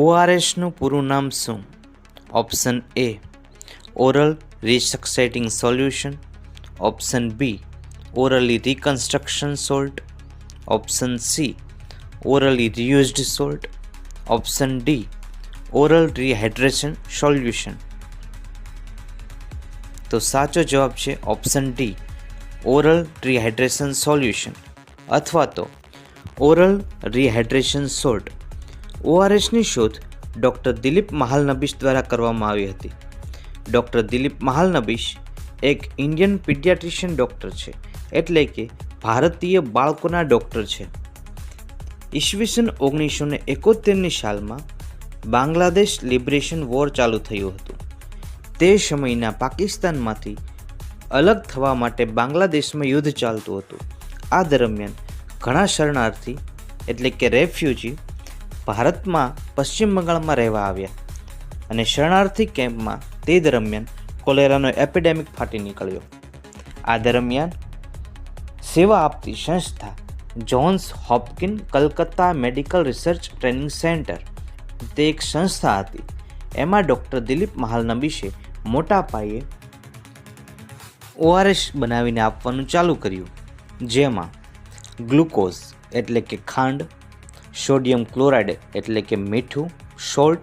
ઓઆરએસનું પૂરું નામ શું? Option A oral resuscitating solution, option B orally reconstruction salt, option C orally reused salt, option D oral rehydration solution. તો સાચો જવાબ છે option D oral rehydration solution અથવા તો ઓરલ રિહાઇડ્રેશન સોલ્ટ. ઓઆરએસની શોધ ડૉક્ટર દિલીપ મહાલનબિશ દ્વારા કરવામાં આવી હતી. ડૉક્ટર દિલીપ મહાલનબિશ એક ઇન્ડિયન પીડિયાટ્રિશિયન ડૉક્ટર છે, એટલે કે ભારતીય બાળકોના ડૉક્ટર છે. ઈસવીસન 1971ની સાલમાં બાંગ્લાદેશ લિબરેશન વોર ચાલુ થયું હતું. તે સમયના પાકિસ્તાનમાંથી અલગ થવા માટે બાંગ્લાદેશમાં યુદ્ધ ચાલતું હતું. આ દરમિયાન ઘણા શરણાર્થી એટલે કે રેફ્યુજી ભારતમાં પશ્ચિમ બંગાળમાં રહેવા આવ્યા અને શરણાર્થી કેમ્પમાં તે દરમિયાન કોલેરાનો એપિડેમિક ફાટી નીકળ્યો. આ દરમિયાન સેવા આપતી સંસ્થા Johns Hopkin Calcutta medical research training centre તે એક સંસ્થા હતી. એમાં ડૉક્ટર દિલીપ મહાલનબિશે મોટા પાયે ઓઆરએસ બનાવીને આપવાનું ચાલુ કર્યું, જેમાં ગ્લુકોઝ એટલે કે ખાંડ, સોડિયમ ક્લોરાઇડ એટલે કે મીઠું સોલ્ટ,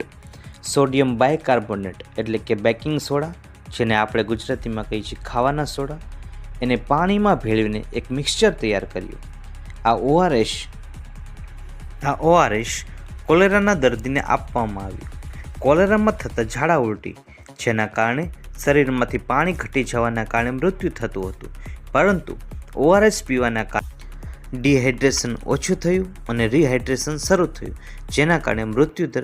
સોડિયમ બાયકાર્બોનેટ એટલે કે બેકિંગ સોડા, જેને આપણે ગુજરાતીમાં કહીએ છીએ ખાવાના સોડા, એને પાણીમાં ભેળવીને એક મિક્સચર તૈયાર કર્યું. આ ઓઆરએસ કોલેરાના દર્દીને આપવામાં આવ્યું. કોલેરામાં થતા ઝાડા ઉલટી, જેના કારણે શરીરમાંથી પાણી ઘટી જવાના કારણે મૃત્યુ થતું હતું, પરંતુ ઓઆરએસ પીવાના કારણે ડિહાઇડ્રેશન ઓછું થયું અને રિહાઇડ્રેશન શરૂ થયું, જેના કારણે મૃત્યુદર